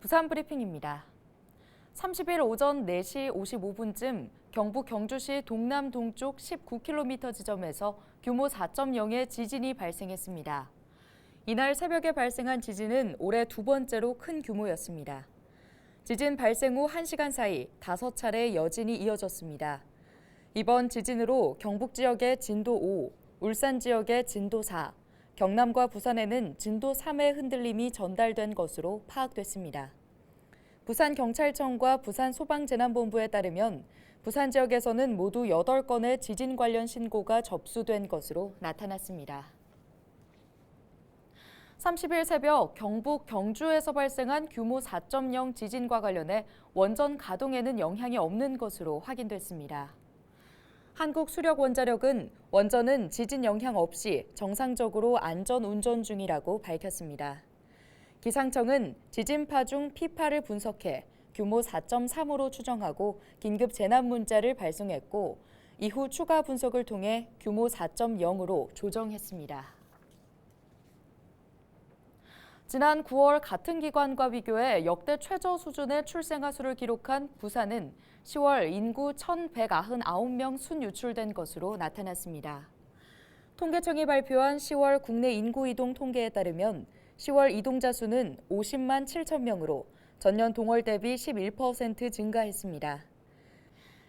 부산 브리핑입니다. 30일 오전 4시 55분쯤 경북 경주시 동남 동쪽 19km 지점에서 규모 4.0의 지진이 발생했습니다. 이날 새벽에 발생한 지진은 올해 두 번째로 큰 규모였습니다. 지진 발생 후 1시간 사이 5차례 여진이 이어졌습니다. 이번 지진으로 경북 지역에 진도 5, 울산 지역에 진도 4, 경남과 부산에는 진도 3의 흔들림이 전달된 것으로 파악됐습니다. 부산경찰청과 부산소방재난본부에 따르면 부산 지역에서는 모두 8건의 지진 관련 신고가 접수된 것으로 나타났습니다. 30일 새벽 경북 경주에서 발생한 규모 4.0 지진과 관련해 원전 가동에는 영향이 없는 것으로 확인됐습니다. 한국수력원자력은 원전은 지진 영향 없이 정상적으로 안전 운전 중이라고 밝혔습니다. 기상청은 지진파 중 P파를 분석해 규모 4.3으로 추정하고 긴급 재난 문자를 발송했고 이후 추가 분석을 통해 규모 4.0으로 조정했습니다. 지난 9월 같은 기간과 비교해 역대 최저 수준의 출생아 수를 기록한 부산은 10월 인구 1,199명 순유출된 것으로 나타났습니다. 통계청이 발표한 10월 국내 인구 이동 통계에 따르면 10월 이동자 수는 50만 7천 명으로 전년 동월 대비 11% 증가했습니다.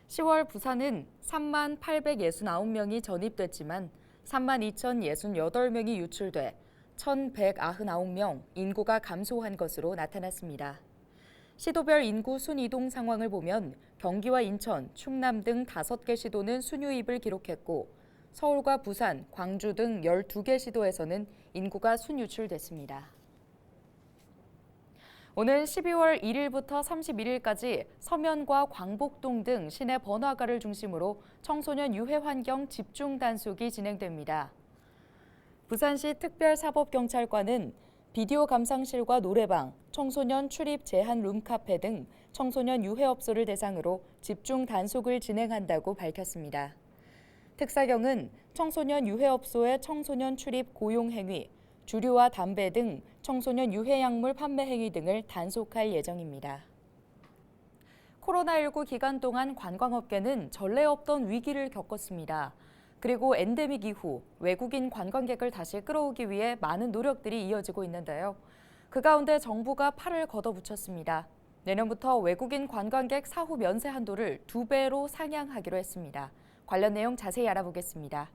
10월 부산은 3만 869명이 전입됐지만 3만 2,068명이 유출돼 1,199명 인구가 감소한 것으로 나타났습니다. 시도별 인구 순이동 상황을 보면 경기와 인천, 충남 등 5개 시도는 순유입을 기록했고 서울과 부산, 광주 등 12개 시도에서는 인구가 순유출됐습니다. 오는 12월 1일부터 31일까지 서면과 광복동 등 시내 번화가를 중심으로 청소년 유해 환경 집중 단속이 진행됩니다. 부산시 특별사법경찰관은 비디오 감상실과 노래방, 청소년 출입 제한 룸카페 등 청소년 유해업소를 대상으로 집중 단속을 진행한다고 밝혔습니다. 특사경은 청소년 유해업소의 청소년 출입 고용 행위, 주류와 담배 등 청소년 유해약물 판매 행위 등을 단속할 예정입니다. 코로나19 기간 동안 관광업계는 전례 없던 위기를 겪었습니다. 그리고 엔데믹 이후 외국인 관광객을 다시 끌어오기 위해 많은 노력들이 이어지고 있는데요. 그 가운데 정부가 팔을 걷어붙였습니다. 내년부터 외국인 관광객 사후 면세 한도를 2배로 상향하기로 했습니다. 관련 내용 자세히 알아보겠습니다.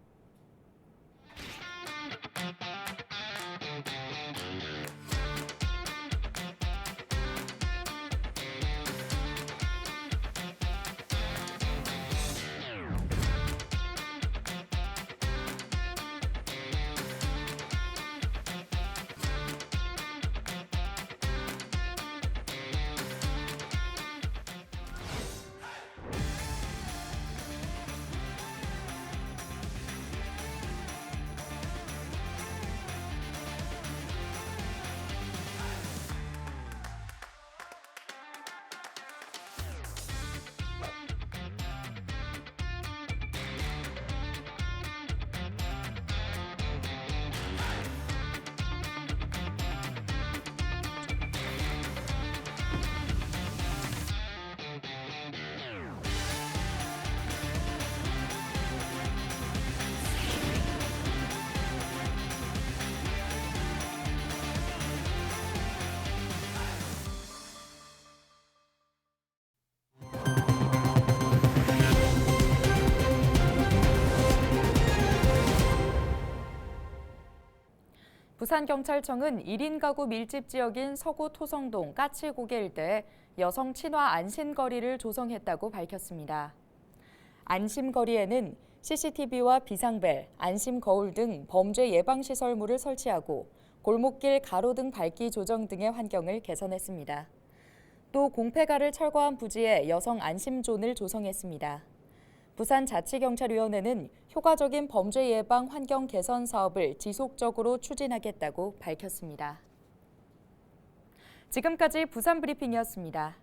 부산경찰청은 1인 가구 밀집 지역인 서구 토성동 까치고개 일대에 여성 친화 안심거리를 조성했다고 밝혔습니다. 안심거리에는 CCTV와 비상벨, 안심거울 등 범죄 예방시설물을 설치하고 골목길 가로등 밝기 조정 등의 환경을 개선했습니다. 또 공폐가를 철거한 부지에 여성 안심존을 조성했습니다. 부산자치경찰위원회는 효과적인 범죄 예방 환경 개선 사업을 지속적으로 추진하겠다고 밝혔습니다. 지금까지 부산 브리핑이었습니다.